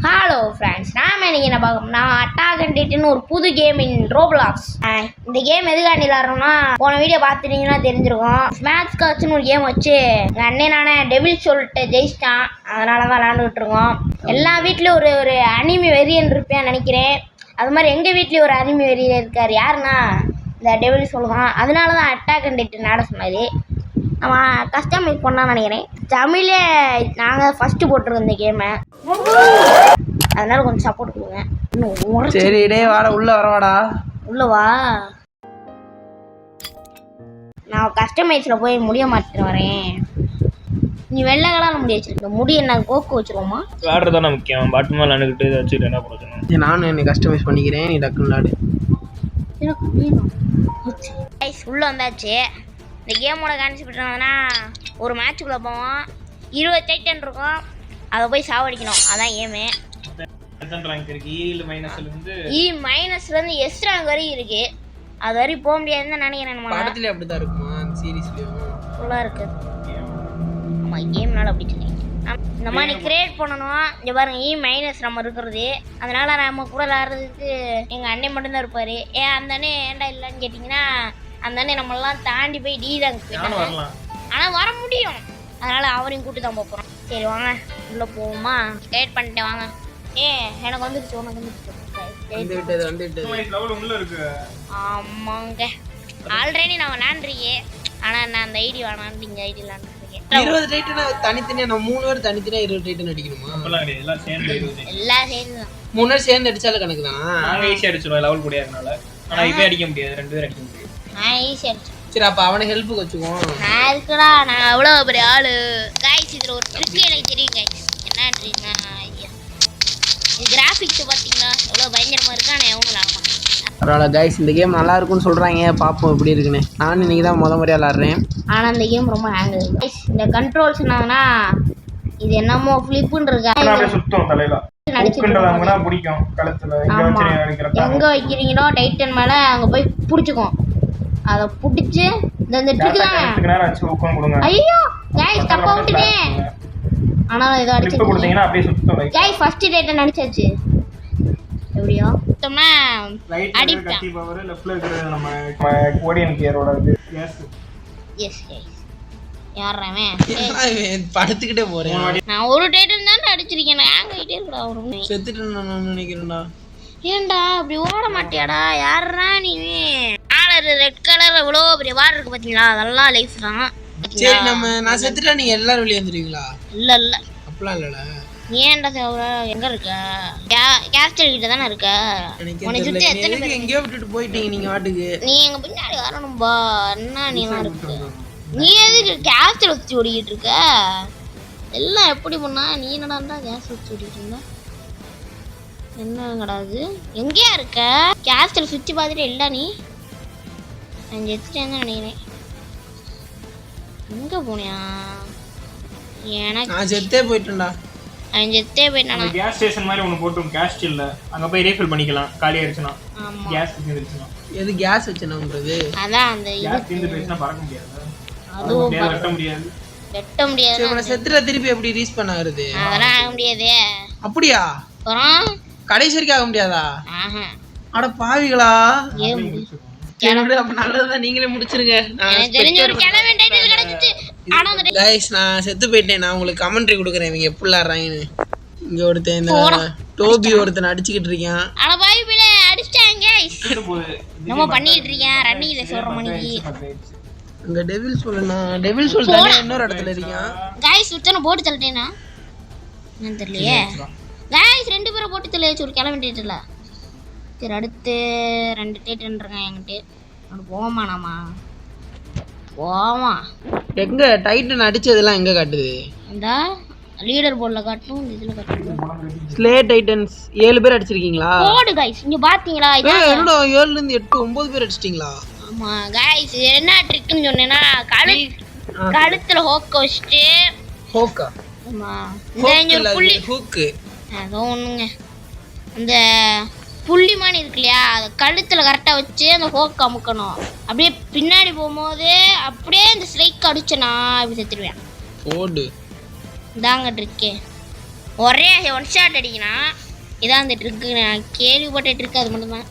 Hello friends, நாம இன்னைக்கு என்ன பார்க்கணும்னா அட்டாக் அண்ட் டிட்டன் ஒரு புது கேம் இன் ரோப்ளாக்ஸ். இந்த கேம் எதுக்காண்டி விளாட்றோம்னா, போன வீடியோ பார்த்துட்டீங்கன்னா தெரிஞ்சிருக்கும். ஸ்மாஷ் காட்ச்னு ஒரு கேம் வச்சு எங்கள் அண்ணனான டெவில் சொல்லிட்டு ஜெயிச்சிட்டான். அதனால தான் விளாண்டுக்கிட்டு இருக்கோம். எல்லா வீட்லேயும் ஒரு அனிமி வெறியன் இருப்பேன் நினைக்கிறேன். அது மாதிரி எங்கள் வீட்லேயும் ஒரு அனிமி வெறியன் இருக்கார். யாருன்னா இந்த டெவில் சொல்லுவான். அதனால தான் அட்டாக் அண்ட் டிட்டன் ஆட சொன்னார். நம்ம கஸ்டமைஸ் பண்ணான்னு நினைக்கிறேன். தமிழே நாங்கள் ஃபஸ்ட்டு போட்டிருக்கோம் இந்த கேமை. அதனால கொஞ்சம் சப்போர்ட் கொடுங்க. சரி டே வாடா, உள்ள வரவாடா. உள்ள வா. நான் கஸ்டமைஸில் போய் முடிய மாட்டேன் வரேன். நீ வெள்ளை கலர் முடி வச்சிருக்க. முடி என்ன கோக்கு வச்சிருவோமா? விளாட்றது தானே முக்கியம். பாட்டு மேலே அனுக்கிட்டு இதை வச்சுட்டு என்ன பிரச்சனை? நானும் என்னை கஸ்டமைஸ் பண்ணிக்கிறேன், நீ டக்குன்னு விளாடு. உள்ள வந்தாச்சு. இந்த கேமோட கான்செப்ட் என்னன்னா, ஒரு மேட்சுக்குள்ளே போவோம். 20 டைட்டன் இருக்கும். அதை போய் சாவடிக்கணும். அதான் ஏமே. இ மைனஸ்லேருந்து எஸ் ரேங்க் வரையும் இருக்கு. அது வரையும் போக முடியாதுன்னு நினைக்கிறேன். படத்துல அப்படிதான் இருக்குமா? சீரிஸ்லயும் ஃபுல்லாக இருக்குது. ஆமாம், கேம்னால அப்படி சொல்லி இந்த மாதிரி கிரியேட் பண்ணணும். இங்கே பாருங்க, இ மைனஸ் நம்ம இருக்கிறது. அதனால நம்ம கூட விளாட்றதுக்கு எங்கள் அண்ணன் மட்டும்தான் இருப்பார். ஏன் அந்த அண்ணன் ஏன்டா இல்லைன்னு கேட்டிங்கன்னா, அந்த அண்ணன் நம்மளாம் தாண்டி போய் டி ரேங்க் போயிட்டாங்க. ஆனால் வர முடியும். அதனால அவரையும் கூட்டி தான் போகிறோம். சரி வாங்க உள்ளே போவோமா? கிரியேட் பண்ணிட்டேன் வாங்க. எனக்கு வந்துருச்சு, உனக்கு வந்துருச்சு. ஆமாங்க, ஆல்ரெடி நான் விளாண்டுருக்கேன். ஆனால் நான் அந்த ஐடி வேணான்னு இந்த ஐடி விளாண்டுருக்கேன். 20 டைட்டன் தனித்தனியா நம்ம 3 பேர் தனித்தனியா 20 டைட்டன் அடிக்கணுமா? எல்லாம் சேர்ந்து தான் 3 பேர் சேர்ந்து அடிச்சாலும் கணக்கு தானா? நாங்க ஈஸியா அடிச்சிடுவோம் லெவல் கூடியதுனால. ஆனா இவன் அடிக்க முடியாது, 2 பேர் அடிக்க முடியாது. நான் ஈஸியாக அடிச்சேன். சரி, அப்ப அவனை ஹெல்ப்புக்கு வச்சுக்குவோம். நான் இருக்குடா, நான் அவ்வளோ பெரிய ஆளு. கைஸ், இதில் ஒரு ட்ரிக் எனக்கு தெரியும் கைஸ். என்ன ட்ரிக்னா, ஐயா இது கிராஃபிக்ஸ் பார்த்தீங்களா எவ்வளோ பயங்கரமாக இருக்கா? நான் எவ்வளோ விளாடலாம். பரவாயில்ல கைஸ், இந்த கேம் நல்லா இருக்குன்னு சொல்கிறாங்க. பார்ப்போம் எப்படி இருக்குன்னு. நானும் இன்னைக்கு தான் முறையாக விளாட்றேன். ஆனால் இந்த கேம் ரொம்ப ஹேங் ஆகுது கைஸ். இந்த கண்ட்ரோல்ஸ் என்னன்னா, இது என்னமோ ஃப்ளிப்புன்னு இருக்கா சுத்தம் தலையில பிடிக்கும். கழுத்துல எங்கே வைக்கிறீங்களோ டைட்டன் மேலே அங்கே போய் பிடிச்சிக்கும். அதை பிடிச்சி இந்த ட்ரிக் தான். ஐயோ கைஸ், தப்பா விட்டுட்டேன். ஆனால் இதை அடிச்சு கைஸ் ஃபர்ஸ்ட் டைட்டன் அடிச்சாச்சு. எப்படியோ சுத்தமா அடிப்பேன். எஸ் கைஸ், யாரவன் படுத்துக்கிட்டே போறேன். நான் ஒரு டைட்டன் தான் அடிச்சிருக்கேன். ஹேங் ஆகிட்டே இருக்கடா. ஒரு செத்துட்டு நான் நினைக்கிறேன்டா. ஏன்டா அப்படி ஓட மாட்டியாடா? யாரா நீ? ரெட் கலர் எவ்வளோ பெரிய வார் இருக்கு பார்த்தீங்களா? அதெல்லாம் லைஃப் தான். சரி, நான் செத்துட்டா நீங்க எல்லாரும் வெளியே வந்துருவீங்களா? இல்லை இல்லை, அப்படிலாம் இல்லைல்ல. ஏன்டா எங்க இருக்க? கேப்சர் கிட்ட தானே இருக்க. எங்கேயோ விட்டுட்டு போயிட்டீங்க நீங்க வாட்டுக்கு. நீ எங்க பின்னாடி வரணும்பா. என்ன நீ எல்லாம் இருக்கு? நீ எதுக்கு கேப்சர் வச்சு ஓடிக்கிட்டு இருக்க? எல்லாம் எப்படி பண்ணா? நீ என்னடா கேஸ் வச்சு ஓடிக்கிட்டு இருந்த? என்ன கிடையாது. எங்கேயா இருக்க? கேப்சர் சுற்றி பார்த்துட்டு இல்லை நீ. நான் செத்துட்டேன்னு நினைக்கிறேன். எங்க போனியா? எனக்கு நான் செத்தே போயிட்டேன்டா. அவன் செத்தே போயிட்டானா? கேஸ் ஸ்டேஷன் மாதிரி ஒன்னு போட்டு கேஸ் இல்ல, அங்க போய் ரீஃபில் பண்ணிக்கலாம். காலி ஆயிடுச்சுனா கேஸ் தீந்துருச்சுனா. எது கேஸ் வச்சனம்ன்றது? அதான் அந்த கேஸ் தீந்து போயிடுச்சுனா பறக்க முடியாது. அதுவும் வெட்ட முடியாது. வெட்ட முடியாது. சரி, உன செத்துற திருப்பி எப்படி ரீஸ் பண்ண வருது? அதெல்லாம் ஆக முடியாதே. அப்படியே அப்புறம் கடைசி வரைக்கும் ஆக முடியாதா? ஆஹா, அட பாவிகளா. எனக்கு நல்லதுதான், நீங்களே முடிச்சிருங்க. தெரிஞ்ச ஒரு கிளம்பி டைட்டில் கிடைச்சிச்சு. கைஸ், நான் செத்து போயிட்டேன். நான் உங்களுக்கு கமெண்ட்ரி கொடுக்குறேன் இவங்க எப்படி விளாடுறாங்கன்னு. இங்க ஒருத்தன் டோபி ஒருத்தன் அடிச்சுக்கிட்டு இருக்கான். அட பாய் பிள்ளை அடிச்சிட்டாங்க கைஸ். நம்ம பண்ணிட்டு இருக்கேன் ரன்னிங்ல சொல்ற மணிக்கு. அங்க டெவில் சொல்லுனா, டெவில் சொல்றானே இன்னொரு இடத்துல இருக்கான். கைஸ் சுத்தன போட்டு தள்ளிட்டேனா? என்ன தெரியலையே. கைஸ் 2 பேரை போட்டு தள்ளியாச்சு ஒரு கிளம்பி டைட்டில். சரி, அடுத்து 2 டைட்டன் இருக்கான் என்கிட்ட. அப்படி போமா நாமா போமா. எங்க டைட்டன் அடிச்சதெல்லாம் எங்க காட்டுது? இந்த லீடர் போர்டில் காட்டும், இதில் காட்டும். ஸ்லே டைட்டன்ஸ் 7 பேர் அடிச்சிருக்கீங்களா? போடு கைஸ், இங்க பாத்தீங்களா? என்னடா 7ல இருந்து 8 9 பேர் அடிச்சிட்டீங்களா? ஆமா கைஸ், என்ன ட்ரிக்னு சொன்னேன்னா, கழுத்துல ஹோக்க வச்சுட்டு. ஹோக்கா? ஆமா, இந்த ஒரு புள்ளி ஹூக்கு அதோ ஒண்ணுங்க. அந்த புள்ளி மாதிரி இருக்கு இல்லையா, அதை கழுத்தில் கரெக்டாக வச்சு அந்த ஹோக்கு அமுக்கணும். அப்படியே பின்னாடி போகும்போது அப்படியே இந்த ஸ்ட்ரைக் அடிச்சனா இப்படி செத்துருவேன். ஓடு இதாங்க ட்ரிக்கே. ஒரே ஒன் ஷாட் அடிக்கணும். இதான் அந்த ட்ரிக்கு, நான் கேள்விப்பட்ட ட்ரிக் அது மட்டும்தான்.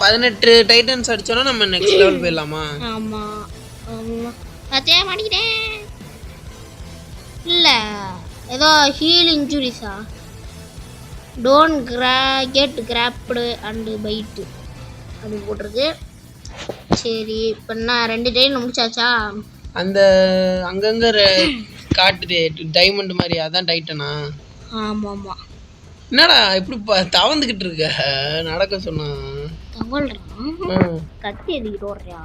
18 டைட்டன்ஸ் அடிச்சோன்னா நம்ம நெக்ஸ்ட் லெவல் போயிடலாமா? ஆமாம் ஆமாம். அதே மாட்டிக்கிட்டேன். இல்லை ஏதோ ஹீல் இன்ஜுரிஸா, don't get grabbed and bite அப்படின்னு போட்டிருக்கு. சரி இப்போ என்ன 2 டைம் முடிச்சாச்சா? அந்த அங்கங்கே காட்டுதே டைமண்ட் மாதிரி, அதான் டைட்டனா? ஆமாம் ஆமாம். என்னடா இப்படி தவந்துக்கிட்டு இருக்க? நடக்க சொன்னா கத்தி எதுக்கிட்டு ஓடுறியா?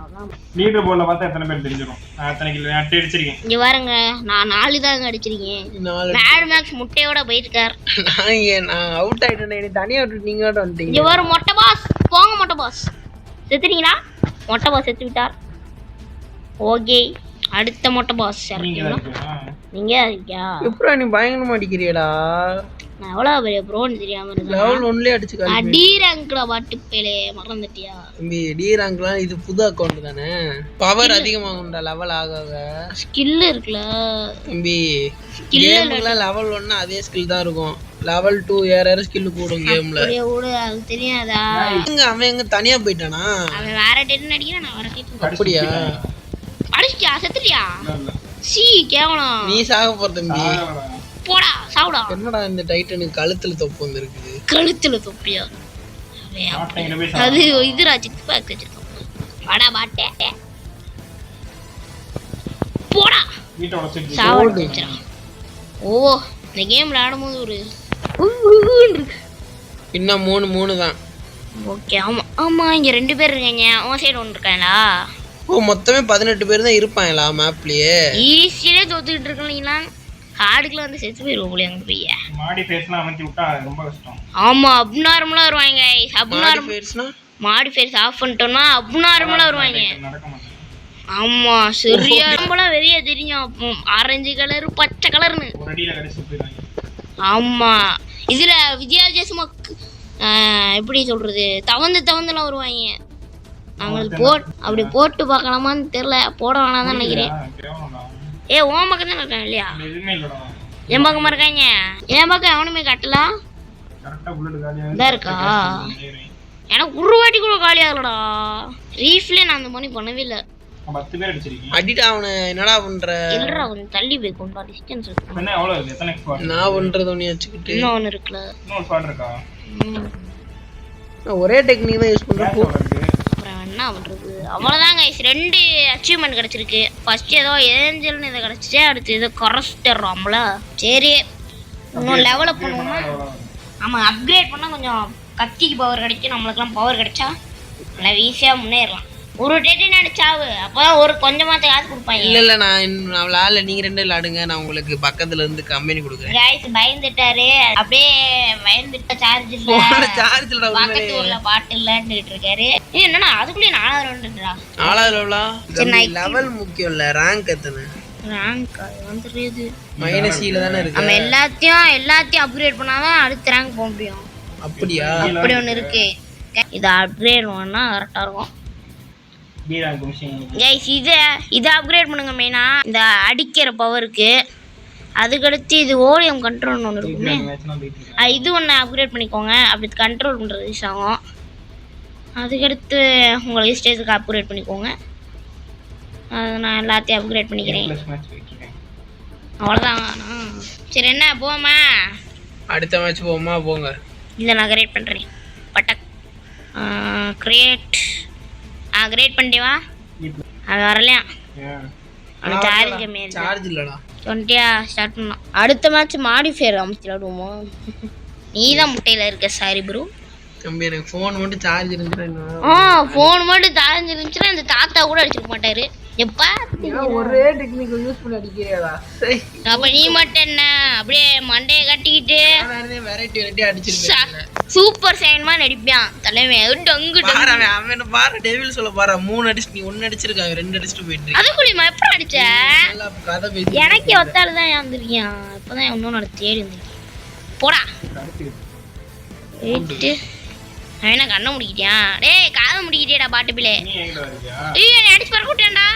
லீடர் போர்டில் பார்த்தா எத்தனை பேர் தெரிஞ்சிடும். நான் எத்தனை கிலோ அடிச்சிருக்கேன் இங்கே பாருங்க, நான் 4 தாங்க அடிச்சிருக்கேன். மேட் மேக்ஸ் முட்டையோட போயிருக்கார். நான் அவுட் ஆயிட்டேன். தனியாக விட்டு நீங்கள் வந்துட்டீங்க. இங்கே வரும் மொட்டை பாஸ். போங்க மொட்டை பாஸ். செத்துட்டீங்களா? மொட்டை பாஸ் செத்து விட்டார். ஓகே, அடுத்த மொட்டை பாஸ் இறக்கிங்களா? நீங்கள் இருக்கியா? எப்படா நீ பயங்கரமா அடிக்கிறியடா? நான் எவ்வளோ பெரிய ப்ரோன்னு தெரியாம இருக்கேன். லெவல் 1லயே அடிச்சு காலி. டி ரேங்க்ல வாட்டு பேலே மறந்துட்டியா? தம்பி டி ரேங்க்லாம் இது புது அக்கவுண்ட் தானே, பவர் அதிகமாகும்டா லெவல் ஆக ஆக. ஸ்கில் இருக்குல தம்பி, கேம்ல லெவல் 1 அதே ஸ்கில் தான் இருக்கும். லெவல் 2 ஏற ஸ்கில் கூடும் கேம்ல. அப்படியே ஓடு, அது தெரியாதா? அவன் எங்க தனியா போயிட்டானா? அவன் வேற டென் அடிக்கிறான், நான் வேற டென். அப்படியா? அடிச்சியா? செத்துட்டியா? சீ கேவலம். நீ சாக போற தம்பி. போடா சாவுடா. என்னடா இந்த டைட்டனுக்கு கழுத்துல தொப்பு வந்திருக்கு? கழுத்துல தொப்பியா? அது இதுரா சிக்ஸ் பேக் வச்சிருக்கோம். வாடா பாட்டே. போடா சாவடி வச்சிரா. ஓ இந்த கேம்ல ஆடும்போது ஒரு இன்னும் 3 தான். ஓகே ஆமா ஆமா, இங்க 2 பேர் இருக்காங்க. உன் சைடு 1 இருக்காங்களா? ஓ மொத்தமே 18 பேர் தான் இருப்பாங்களா மேப்லயே? ஈஸியா தோத்துக்கிட்டு இருக்கீங்களா? காடுக்குள்ள வந்து செத்து போயிருவோம் போல அங்க போய். மாடிஃபையர்ஸ்லாம் அமைச்சு விட்டா ரொம்ப கஷ்டம். ஆமா அப்நார்மலா வருவாங்க. மாடிஃபையர்ஸ்னா மாடிஃபையர்ஸ் ஆஃப் பண்ணிட்டோம்னா அப்நார்மலா வருவாங்க. நடக்க மாட்டேன். ஆமா சரியா நம்மள வெளிய தெரியும். ஆரஞ்சு கலர் பச்சை கலர்னு ஒரு அடியில கடிச்சு போயிடுவாங்க. ஆமா இதுல வித்தியாசமா எப்படி சொல்றது, தவந்துலாம் வருவாங்க. அவங்களுக்கு அப்படி போட்டு பார்க்கலாமான்னு தெரியல, போட வேணாம் தான் நினைக்கிறேன். ஏ உன் பக்கம் தான் இருக்காங்க இல்லையா? என் பக்கமா இருக்காங்க. என் பக்கம் எவனுமே கட்டல. இதா இருக்கா? எனக்கு ஒரு வாட்டி கூட காலி ஆகலடா. ரீஃப்ல நான் அந்த மாதிரி பண்ணவே இல்லை. 10 பேர் அடிச்சிருக்கீங்க. அடிடா அவனை. என்னடா பண்ற? இல்லடா கொஞ்சம் தள்ளி போய் கொண்டா, டிஸ்டன்ஸ் இருக்கு. என்ன எவ்வளவு இருக்கு? எத்தனை ஸ்குவாட்? நான் பண்றது ஒண்ணு வச்சுக்கிட்டு இன்னும் ஒன்னு இருக்குல. இன்னொரு ஸ்குவாட் இருக்கா? நான் ஒரே டெக்னிக் தான் யூஸ் பண்றேன். அப்புறம் என்ன பண்றது? அவ்வளவுதான் गाइस, 2 அச்சீவ்மென்ட் கிடைச்சிருக்கு. ஃபர்ஸ்ட் ஏதோ ஏஞ்சல்னு இத கிடைச்சிச்சு, அடுத்து இது கரஸ்டர்றாம்ல. சரி இன்னும் லெவல் அப் பண்ணுவோமா? ஆமா அப்கிரேட் பண்ணா கொஞ்சம் கத்திக்கு பவர் கிடைக்கும். நம்மளுக்குலாம் பவர் கிடைச்சா நல்லா ஈஸியா முன்னேறலாம். ஒரு டேட்டின் அடிச்சாவு அப்பதான் ஒரு கொஞ்சமாத்த காசு கொடுப்பாங்க. இல்ல நான் விளாடல, நீங்க 2 விளாடுங்க, நான் உங்களுக்கு பக்கத்துல இருந்து கம்பெனி கொடுக்குறேன். गाइस பயந்துட்டாரு, அப்படியே பயந்துட்ட. சார்ஜ் இல்ல, சார்ஜ் இல்லடா. பக்கத்துல உள்ள பாட்டில்ல இருக்காரு. என்னன்னா அதுக்குள்ளே 4வது ரவுண்டுடா. 4வது லெவலா? லெவல் முக்கியம் இல்ல, ரேங்க் எத்தனை? ரேங்க் வந்துருது -ல தான இருக்கு. நம்ம எல்லாத்தையும் அப்கிரேட் பண்ணாதான் அடுத்த ரேங்க் போக முடியும். அப்படியா? அப்படி ஒன்னு இருக்கு. இத அப்கிரேட் பண்ணா கரெக்ட்டா இருக்கும். गाइस இத அப்கிரேட் பண்ணுங்க. மெயினா இந்த அடிக்கிற பவருக்கு. அதுக்கடுத்து இது ஓடிஎம் கண்ட்ரோல் ஒன்று இருக்குமே, இது ஒன்று அப்கிரேட் பண்ணிக்கோங்க. அப்படி கண்ட்ரோல் பண்ணுறது யூஸ் ஆகும். அதுக்கடுத்து உங்களுக்கு ஸ்டேஜுக்கு அப்கிரேட் பண்ணிக்கோங்க. அது நான் எல்லாத்தையும் அப்கிரேட் பண்ணிக்கிறேன். அவ்வளோதான். சரி என்ன போமா? அடுத்த மேட்ச் போமா? போங்க. இல்லை நான் கிரியேட் பண்ணுறேன். பட்டக் கிரியேட் கிரியேட் பண்ணிட்டேவா? அது வரலையா? சார்ஜ் கம்மியாக இருக்கு. சார்ஜ் இல்லடா. 20 ஸ்டார்ட் பண்ணலாம். அடுத்த மேட்ச் மாடிஃபையர் அமைச்சு விளாடுவோமா? நீ தான் முட்டையில் இருக்க. Sorry bro. தம்பி எனக்கு ஃபோன் மட்டும் சார்ஜ் இருந்துச்சுன்னா. ஃபோன் மட்டும் சார்ஜ் இருந்துச்சுன்னா இந்த தாத்தா கூட அடிச்சிருக்க மாட்டாரு. எப்பா ஒரே டெக்னிக் யூஸ் பண்ணி அடிக்கிறியாடா? அப்ப நீ மட்டும் என்ன அப்படியே மண்டையை கட்டிக்கிட்டு வெரைட்டி அடிச்சிருக்கேன். சூப்பர் சைன்மா நடிப்பான் தலைமை. டங்கு பாரு அவன் பாரு, டெவில் சொல்ல பாரு. 3 அடிச்சு நீ 1 அடிச்சிருக்காங்க, 2 அடிச்சிட்டு போயிட்டு. அதுக்குள்ளேயுமா எப்படி அடிச்ச? நல்லா கதை பேசி எனக்கே ஒத்தால தான் வந்திருக்கியான். இப்பதான் இன்னொன்னு தேடி வந்திருக்கேன். போடா வெயிட்டு. அவன் கண்ணை முடிக்கிட்டியா? டேய் காதை முடிக்கிட்டியாடா பாட்டு பிள்ளை. ஐயோ நீ அடிச்சு பறக்க விட்டேன்டா.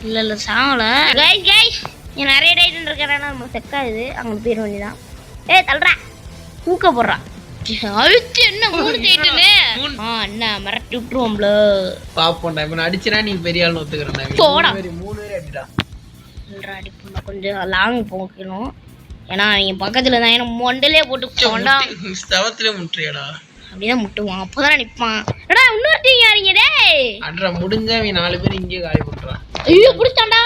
இல்ல சாவல. கைஸ் நீ நிறைய டைட்டன் இருக்கிறேன்னா நம்ம செக் ஆகுது. அங்கே போயிட வேண்டியதான். ஏய் தள்ளுறா தூக்க போடுறா அழுத்து என்ன மூணு தேய்ட்டுன்னு என்ன மிரட்டி விட்டுருவோம்ல பாப்போம்டா இப்ப நான் அடிச்சனா நீ பெரிய ஆள்னு ஒத்துக்கிறேன்டா போடா. மூணு பேரே அடிடா அடிப்பா கொஞ்சம் லாங் போக்கணும் ஏன்னா அவங்க பக்கத்துல தான் ஏன்னா மொண்டலே போட்டு போண்டா ஸ்தவத்திலே முற்றியடா அப்படிதான் முட்டுவான் அப்போதான் நிப்பான் எடா இன்னொருத்தீங்க யாரீங்க டேய் அட்ரா முடிஞ்சா அவன் 4 பேர் இங்கேயே காலி பண்றான் ஐயோ புடிச்சான்டா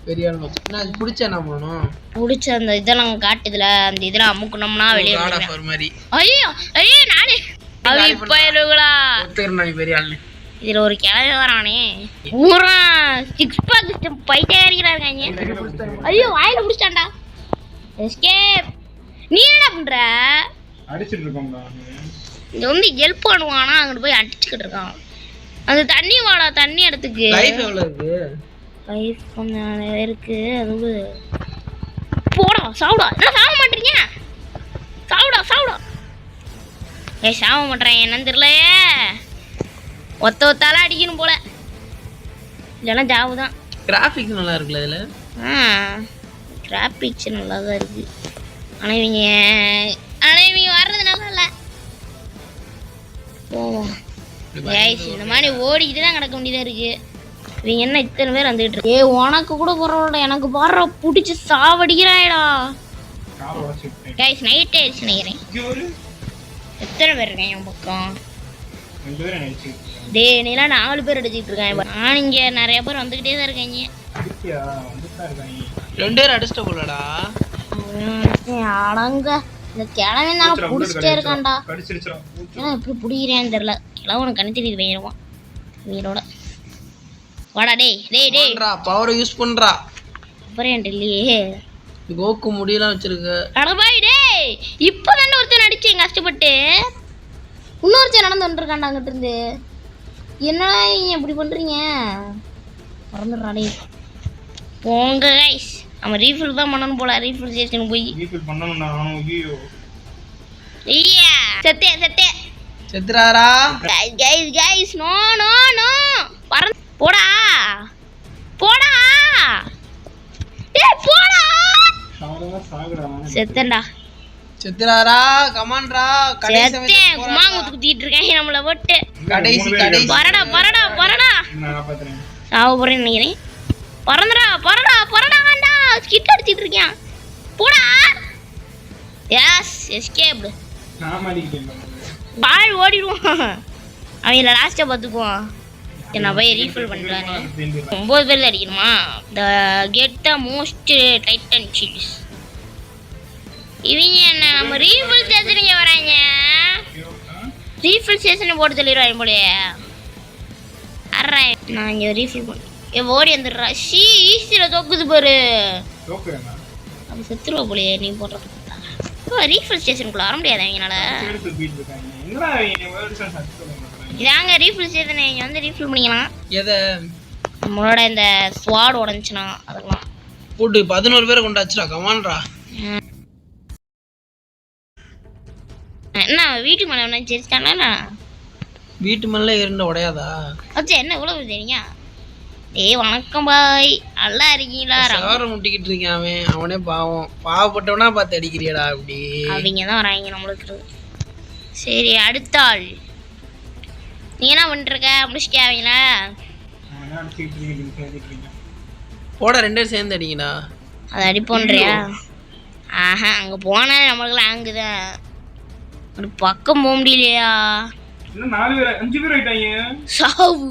பெரிய ஆள் நான் அது பிடிச்சா என்ன பண்ணணும் புடிச்ச அந்த இதெல்லாம் காட்டுதுல அந்த இதெல்லாம் அமுக்கணும்னா வெளியே காட் ஆஃப் ஒரு மாதிரி ஐயோ ஐயோ நானே அவி பயிலுகளா ஒத்துக்கிறேன் நீ பெரிய ஆள் இதுல ஒரு கிளவி வரானே பூரா 6 பேக் பைத்தியக்காரிகளா இருக்காங்க ஐயோ வாயில புடிச்சான்டா எஸ்கேப் நீ என்ன பண்ற அடிச்சிட்டு இருக்கோம்டா இங்க வந்து ஹெல்ப் பண்ணுவானா அங்கிட்டு போய் அடிச்சுக்கிட்டு இருக்கான் அந்த தண்ணி வாடா தண்ணி இடத்துக்கு லைஃப் எவ்வளவு இருக்கு லைஃப் கொஞ்சம் நிறைய இருக்கு அது போடா சாவுடா என்ன சாக மாட்டீங்க சாவுடா சாவுடா ஏய் சாவ மாட்டேன் என்னன்னு தெரியலையே ஒத்தால அடிக்கணும் போல இல்லைன்னா ஜாவு தான் கிராஃபிக்ஸ் நல்லா இருக்குல்ல இதுல கிராஃபிக்ஸ் நல்லா தான் இருக்கு ஆனால் இவங்க வர்றது நல்லா இல்லை போவோம் இந்த மாதிரி ஓடிக்கிட்டு தான் கிடக்க வேண்டியதாக இருக்கு இவங்க என்ன இத்தனை பேர் வந்துகிட்டு இருக்கு ஏ உனக்கு கூட பரவாயில்ல எனக்கு பாடுற பிடிச்சி சாவடிக்கிறாயடா கைஸ் நைட் ஆயிடுச்சு நினைக்கிறேன் எத்தனை பேர் இருக்கேன் என் பக்கம் டே நீலாம் 4 பேர் அடிச்சிட்டு இருக்கேன் நான் இங்க நிறைய பேர் வந்துகிட்டே தான் இருக்காங்க 2 பேர் அடிச்சிட்ட போலடா அடங்க இந்த கிழமை நான் பிடிச்சிட்டே இருக்கான்டா ஏன்னா எப்படி பிடிக்கிறேன்னு தெரியல கிழவனை கண்ணு தெரியுது வேணுவான் வீரோட வாடா டேய் டேய் டேய் பவரை யூஸ் பண்றா அப்புறம் என்கிட்ட இல்லையே கோக்கு முடியெல்லாம் வச்சிருக்க அடபாய் டேய் இப்போதானே ஒருத்தன் அடிச்சேன் கஷ்டப்பட்டு இன்னொருத்தன் நடந்து வந்துருக்காண்டா அங்கிட்ட இருந்து என்னடா நீங்க இப்படி பண்றீங்க மறந்துடுறா டேய் போங்க கைஸ் நம்ம ரீஃபில் தான் பண்ணணும் போல ரீஃபில் ஸ்டேஷன் போய் ரீஃபில் பண்ணணும்டா ஐயோ ஐயா செத்தே செத்துறாரா கைஸ் நோ நோ நோ போடா போடா டேய் போடா சாகுடா செத்தேன்டா செத்துறாரா கமான்டா கடைசி செத்தேன் குமாங்குத்து குத்திட்டு இருக்கேன் நம்மள போட்டு கடைசி பரடா நான் காப்பாத்துறேன் சாவ போறேன்னு நினைக்கிறேன் பரடா வேண்டா ஸ்கிட் அடிச்சிட்டு இருக்கேன் போடா எஸ் எஸ்கேப்டு நான் மாட்டிக்கிட்டேன் பால் ஓடிடுவான் அவங்கள லாஸ்ட்டை பார்த்துக்குவான் நான் போய் ரீஃபில் பண்ணுறாங்க 9 பேர் அடிக்கணுமா the get the most Titan series இவங்க என்ன நம்ம ரீஃபில் ஸ்டேஷனுக்கு வராங்க ரீஃபில் ஸ்டேஷனை போட்டு சொல்லிடுவாங்க போலையே அறேன் நான் இங்கே ரீஃபில் பண்ண ஓடி வந்துடுறா ஈஸியில் தோக்குது பாரு அப்போ செத்துருவா போலையே நீ போடுறது ரீஃபில் ஸ்டேஷனுக்குள்ள வர முடியாது அவங்களால இதாங்க ரீஃபில் ஸ்டேஷன் இங்கே வந்து ரீஃபில் பண்ணிக்கலாம் எதை நம்மளோட இந்த ஸ்வாட் உடஞ்சுனா அதெல்லாம் போட்டு 11 பேரை கொண்டாச்சுடா கமான்டா என்ன வீட்டு மேலே என்ன ஜெயிச்சிட்டானா வீட்டு மேல இருந்த உடையாதா அச்சா என்ன இவ்வளவு தெரியுங்க ஏய் வணக்கம் பாய் நல்லா இருக்கீங்களா சவர முட்டிக்கிட்டு இருக்கான் அவனே பாவம் பாவப்பட்டவனா பார்த்து அடிக்கிறியடா அப்படி அவங்க தான் வராங்க நம்மளுக்கு சரி அடுத்த ஆள் நீ என்ன பண்ணிருக்க முடிச்சிட்டியா அவங்கள போட 2 பேர் சேர்ந்து அடிங்கடா அதை அடிப்போன்றியா ஆஹா அங்கே போனால் நம்மளுக்குலாம் ஆங்குதான் ஒரு பக்கம் போக முடியலையா இன்னும் 4 பேர் 5 பேர் ஆயிட்டாங்க சாவு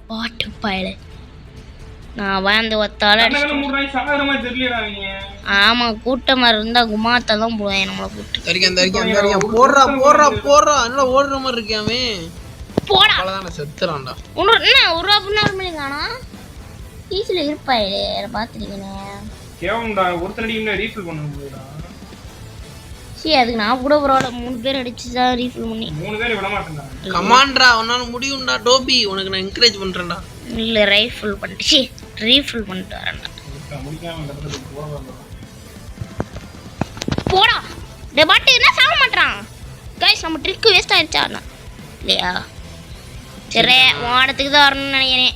பாட்டு பயல நான் வந்து ஒத்தால ஆமா கூட்டமா இருந்தா குமாத்தா தான் போவேன் நம்மளை கூட்டு போடுறா நல்லா ஓடுற மாதிரி இருக்காமே போடா அவ்வளவுதான் செத்துறான்டா என்ன ஒரு ரூபா பண்ணி காணா ஈஸில இருப்பாயிலே பாத்துருக்கீங்க கேவம்டா ஒருத்தர் அடிக்கல ரீஃபில் பண்ண முடியலடா சீ அதுக்கு நான் கூட பரவாயில்ல 3 பேர் அடிச்சு தான் ரீஃபில் பண்ணி 3 பேர் விட மாட்டேன்டா கமான்டா உன்னால முடியும்டா டோபி உனக்கு நான் என்கரேஜ் பண்றேன்டா இல்ல ரைஃபிள் பண்ணிட்டு ரீஃபில் பண்ணிட்டு வரேன்டா போடா டே பாட்டு என்ன சாக மாட்டான் கைஸ் நம்ம ட்ரிக் வேஸ்ட் ஆயிடுச்சா இல்லையா சரி வாடத்துக்கு தான் வரணும்னு நினைக்கிறேன்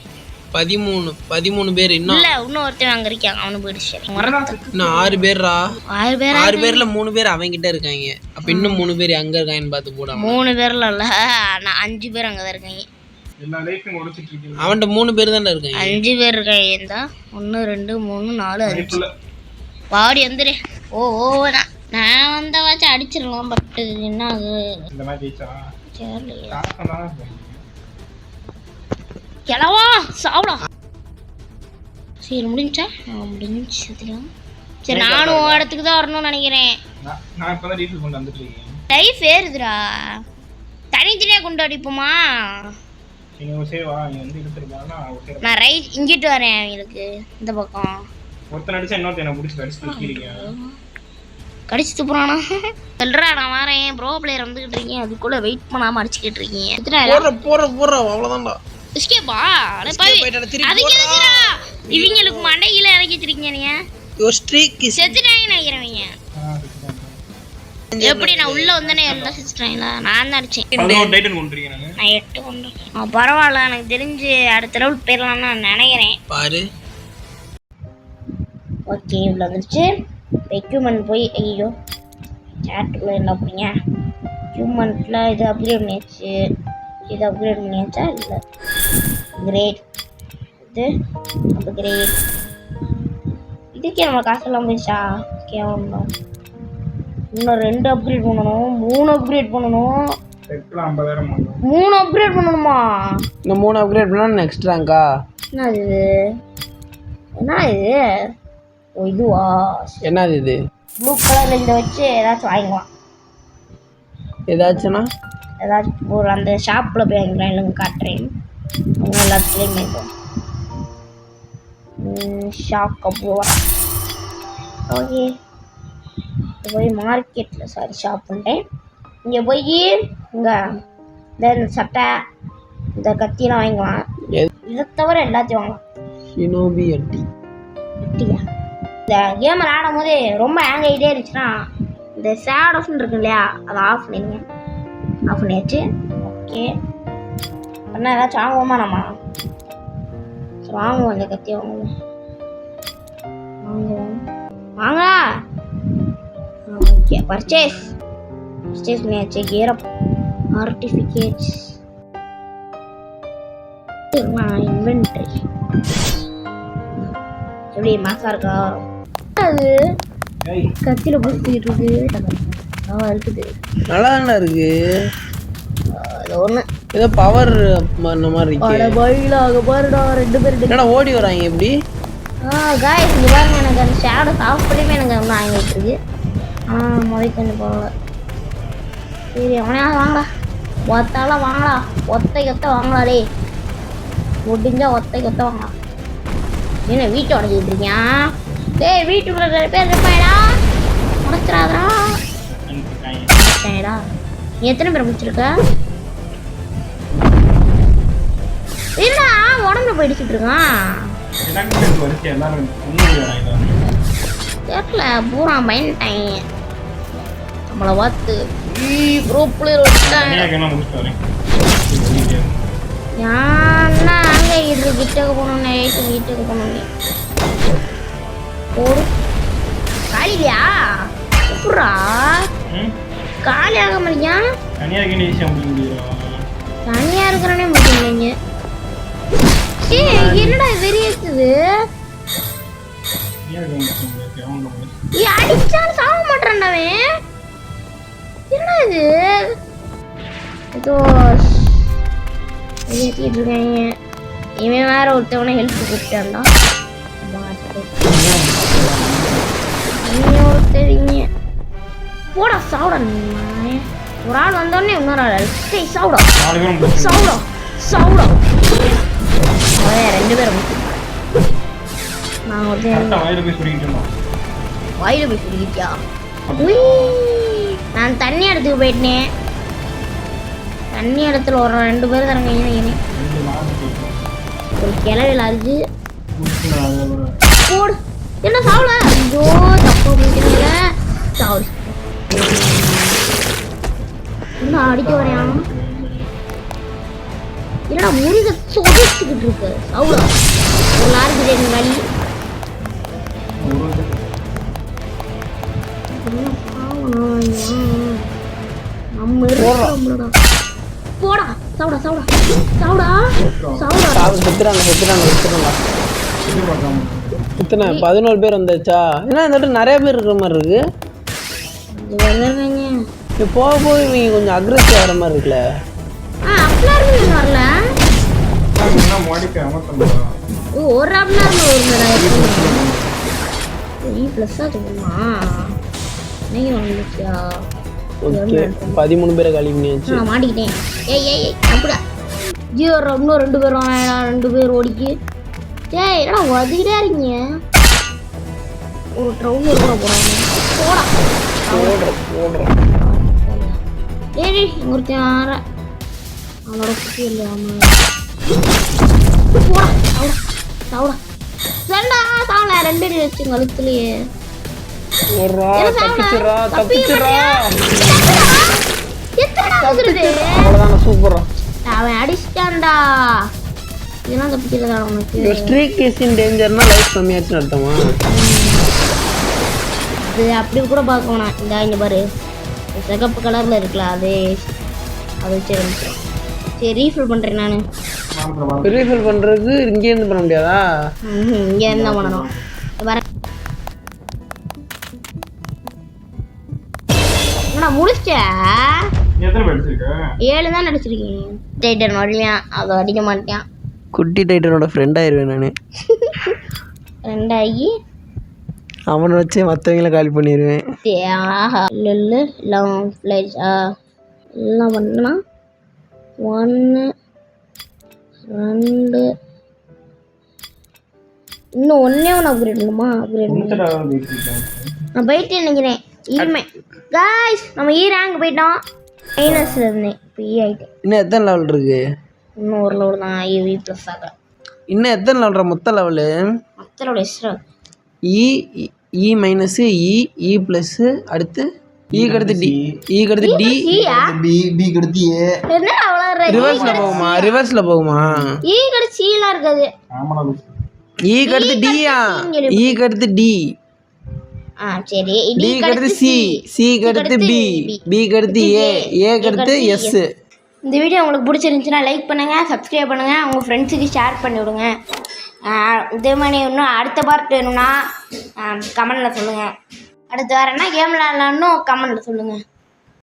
13 பேர் இன்னும் இல்ல இன்னும் ஒருத்தன் அங்க இருக்கான் அவனு போயிடுச்சு இன்னும் 6 பேர்ரா 6 பேர் 6 பேர்ல 3 பேர் அவங்கிட்ட இருக்காங்க அப்ப இன்னும் 3 பேர் எங்க இருக்காங்கன்னு பார்த்து போடாம 3 பேர்ல இல்ல நான் 5 பேர் அங்கதான் இருக்காங்க எல்லா லைஃபையும் உடைச்சிட்டு இருக்கீங்க. அவன்கிட்ட 3 பேர் தானே இருக்காங்க 5 பேர் இருக்காங்க இந்த 1 2 3 4 5 லைஃப்ல பாடி வந்துரு ஓ நான் வந்தவாச்சும் அடிச்சிடலாம் பட் என்ன ஆகுது இந்த மாதிரி ஜெயிச்சா தெரியலையே. காசெல்லாம் கிளவா சாப்பிடா சரி முடிஞ்சா முடிஞ்சு சரி நானும் உன் இடத்துக்கு தான் வரணும்னு நினைக்கிறேன் நான் இப்பதான் ரீஃபில் கொண்டு வந்துட்டு இருக்கேன். லைஃப் ஏறுதுடா தனித்தனியா கொண்டு அடிப்போமா நீங்க ஒரு சேவா நீ வந்து எடுத்துருக்காங்கன்னா நான் ரைட் இங்கிட்டு வரேன் அவங்களுக்கு இந்த பக்கம் ஒருத்தன் அடிச்சா இன்னொருத்தன் என்ன பிடிச்சி கடிச்சு தூக்கிடுங்க. கடிச்சு துப்புறானா சொல்றா நான் வரேன் ப்ரோ பிளேயர் வந்துகிட்டு இருக்கீங்க அதுக்குள்ள வெயிட் பண்ணாம அடிச்சுக்கிட்டு இருக்கீங்க போற அவ்வளவுதான்டா எஸ்கேப்பா போயிட்டானே, திருப்பி அதுக்கு எதுக்குடா இவங்களுக்கு மண்டையில இறக்கி வச்சிருக்கீங்க நீங்க ஒரு ஸ்ட்ரீக் செத்துட்டாங்க நினைக்கிறவங்க எப்படி நான் உள்ள வந்தனே எல்லாம் செத்துட்டாங்களா நான் தான் அடிச்சேன் 11 டைட்டன் கொண்டு இருக்கேன் நானு. நான் 8 கொண்டு பரவாயில்ல எனக்கு தெரிஞ்சு அடுத்த லெவல் போயிடலாம்னு நான் நினைக்கிறேன் பாரு ஓகே இவ்வளோ வந்துருச்சு எக்யூப்மெண்ட் போய் ஐயோ சேட்டுக்குள்ள என்ன பண்ணீங்க எக்யூப்மெண்ட்டில் இது அப்கிரேட் பண்ணியாச்சு இது அப்கிரேட் பண்ணியாச்சா இல்லை கிரேட் இது அப்கிரேட் இதுக்கே நம்ம காசெல்லாம் போயிடுச்சா கேவலம் இன்னும் 2 அப்கிரேட் பண்ணணும் 3 அப்கிரேட் பண்ணணும் செட்ல 50,000 வாங்கும். 3 அப்கிரேட் பண்ணணுமா இந்த 3 அப்கிரேட் பண்ணா நெக்ஸ்ட் ரேங்கா என்ன இது ஓ இதுவா என்னது இது ப்ளூ கலர்ல இந்த வச்சு ஏதாச்சும் வாங்கிக்கலாம் ஏதாச்சும்னா ஏதாச்சும் ஒரு அந்த ஷாப்பில் போய் வாங்கிக்கலாம் இல்லைங்க காட்டுறேன் அவங்க எல்லாத்துலேயும் வாங்கிக்கலாம் ஷாப் அப்ரூவா ஓகே போய் மார்க்கெட்டில் ஷாப் பண்ணிட்டேன் இங்கே போய் இங்கே இந்த சட்டை இந்த கத்தியெல்லாம் வாங்கிக்கலாம் இதை தவிர எல்லாத்தையும் வாங்கலாம் ஷினோபி அட்டி அப்படியா இந்த கேம் விளையாடும் போது ரொம்ப ஹேங் ஆகிட்டே இருந்துச்சுன்னா இந்த சேட் ஆஃப்னு இருக்கு இல்லையா அதை ஆஃப் பண்ணிடுங்க ஆஃப் பண்ணியாச்சு ஓகே அண்ணா ஏதாச்சும் வாங்குவோமா நம்ம சரி வாங்குவோம் இந்த கத்தியை வாங்குவோம் வாங்க ஓகே பர்ச்சேஸ் பண்ணியாச்சு கியரப் ஆர்டிஃபிகேட்ஸ் இன்வென்ட்ரி எப்படி மாசா இருக்கா அது ஏய் கத்தியில பிடிச்சிட்டு இருக்கு இருக்குது நல்லா தானே இருக்கு அது ஒன்று ஏதோ பவர் பண்ண மாதிரி இருக்கு பயிலாக பாருடா 2 பேர் என்னடா ஓடி வராங்க எப்படி காய்ஸ் இங்கே பாருங்க எனக்கு அந்த ஷேடோ சாப்பிட்றதுமே எனக்கு ஒன்றும் வாங்கிட்டு இருக்கு முதல் கொஞ்சம் போகல சரி அவனையா வாங்கடா ஒத்தாலாம் வாங்கடா ஒத்தை வாங்கடா டே முடிஞ்சா ஒத்தை வாங்கலாம் என்ன வீட்டை உடஞ்சிட்டு இருக்கியான் டேய் வீட்டுக்குள்ள 2 பேர் இருப்பாயடா உடச்சிடாதா சரிடா நீ எத்தனை பேர் முடிச்சிருக்க இல்லடா உடம்புல போயிடுச்சுட்டு இருக்கான் எனக்கு வரிசை எல்லாரும் ஒண்ணு வராங்க. தெரியல பூரா பயன்ட்டாங்க நம்மளை பார்த்து ப்ரோ பிளேயர் வச்சுட்டாங்க தனியா கேனா முடிச்சிட்டு வரேன். ஏன்னா அங்கே வீட்டுக்கு போகணும் வீட்டுக்கு போகணும் ஒரு காலியா எப்படா ம் காலியாக மாட்டியா தனியா கேனா ஈஸியா முடிக்க முடியும். தனியாக இருக்கிறனே முடியலைங்க என்னடா வெறி இருக்குது தனியா கேனா முடிக்க முடியாது. அவங்க அடிச்சாலும் சாக மாட்டான்டாவன் என்ன இது ஏதோ ஏற்றிட்டு இருக்காங்க இவன் வேற ஒருத்தவனை ஹெல்ப் கொடுத்தான்டா ஒருத்தவங்க போடா சாவுடா நீ ஒரு ஆள் வந்தோடனே இன்னொரு ஆள் சாவுடா 4 பேரும் முடிச்சு. சாவுடா 2 பேரும் நான் ஒருத்தன் கரெக்டா வாயில போய் சுருக்கிட்டு இருந்தான். வாயில போய் சொல்லிக்கிட்டியா நான் தண்ணி இடத்துக்கு போயிட்டேன் தண்ணி இடத்துல ஒரு 2 பேர் தரங்க 2 நாள் போயிட்டு. ஒரு கிளவில அரிஞ்சு முடிச்சு நான் அதை ஒரு போடு என்ன சாவல ஐயோ தப்பா முடிக்கல சாவல் என்ன அடிக்க வரையான் என்னடா முருக சொடிச்சுக்கிட்டு இருக்கு அவ்வளோ ஒரு நாளைக்கு 2 வழி நம்ம இருக்கோம்லடா போடா சாவுடா சாவுடா சாவுடா சாவுடா செத்துறாங்க இத்தனை 11 பேர் வந்தாச்சா ஏன்னா இந்த இடத்துல நிறைய பேர் இருக்கிற மாதிரி இருக்கு இப்போ போக போக இவங்க கொஞ்சம் அக்ரெசிவ் ஆகிற மாதிரி இருக்குல்ல அப்படிலாம் இருக்கு வரல ஒரு அப்படிலாம் வருமா நீங்கள் வந்துச்சியா ஓகே 13 பேரை காலி பண்ணியாச்சு நான் மாட்டிக்கிட்டேன் ஏய் அப்படியா ஜியோ இன்னும் 2 பேரும் 2 பேர் ஓடிக்கு ஏய் என்னடா ஒதுக்கிட்டே இருக்கீங்க ஒரு ட்ரௌசர் கூட போடாம ஓடுறோம் ஏய் ஒருத்தன் ஆற அவனோட குட்டி இல்லை போடா சாவுடா ரெண்டா சாவல 2 பேர் வச்சு கழுத்துலயே சூப்பரா அவன் அடிச்சிட்டான்டா இதெல்லாம் தப்பிக்கிறதா உனக்கு ஸ்ட்ரீக் இஸ் இன் டேஞ்சர்னா லைஃப் கம்மியாச்சுன்னு அர்த்தமா அது அப்படி கூட பார்க்கணும் இங்க பாரு சிகப்பு கலர்ல இருக்குல்ல அது வச்சு இருந்துச்சு சரி ரீஃபில் பண்றேன் நான் ரீஃபில் பண்றதுக்கு இங்கே இருந்து பண்ண முடியாதா இங்க என்ன பண்ணணும் வர நான் முடிச்சிட்டேன் 7 தான் நடிச்சிருக்கேன் டைட்டன் வரலையா அதை அடிக்க மாட்டேன் குட்டி டைட்டனோட ஃப்ரெண்ட் ஆயிடுவேன் நான் ரெண்டாகி அவனை வச்சு மற்றவங்கள காலி பண்ணிடுவேன் லாங் ஃப்ளைட்ஸ் எல்லாம் பண்ணா 1 2 இன்னும் ஒன்றே ஒன்று அப்கிரேட் பண்ணுமா அப்கிரேட் நான் போயிட்டு நினைக்கிறேன் இனிமே காய்ஸ் நம்ம ரேங்க் போயிட்டோம் மைனஸ்ல இருந்தேன் இப்போ ஆகிட்டேன் இன்னும் எத்தனை லெவல் இருக்கு இன்னும் ஒரு லெவல் தான் வி ப்ளஸ் ஆக இன்னும் எத்தனை லெவல்ற மொத்த லெவலு மொத்தலோட எக்ஸ்ட்ரா இ மைனஸ் இ ப்ளஸ் அடுத்து ஈக்கு டி ஈக்கு டி பிக்கு அடுத்து ஏ என்ன அவ்வளோ ரிவர்ஸ்ல போகுமா ஈக்கு அடுத்து சீலாம் இருக்காது ஈக்கு அடுத்து டியா ஈக்கு அடுத்து டி சரி டிக்கு அடுத்து சிக்கு அடுத்து பிக்கு அடுத்து ஏக்கு அடுத்து எஸ் இந்த வீடியோ உங்களுக்கு பிடிச்சிருந்துச்சுன்னா லைக் பண்ணுங்கள் சப்ஸ்கிரைப் பண்ணுங்கள் உங்கள் ஃப்ரெண்ட்ஸுக்கு ஷேர் பண்ணி விடுங்க இதே மாதிரி இன்னும் அடுத்த பார்ட் வேணும்னா கமெண்டில் சொல்லுங்கள் அடுத்து வேறு என்ன கேம் விளாட்லான்னு கமெண்டில் சொல்லுங்கள்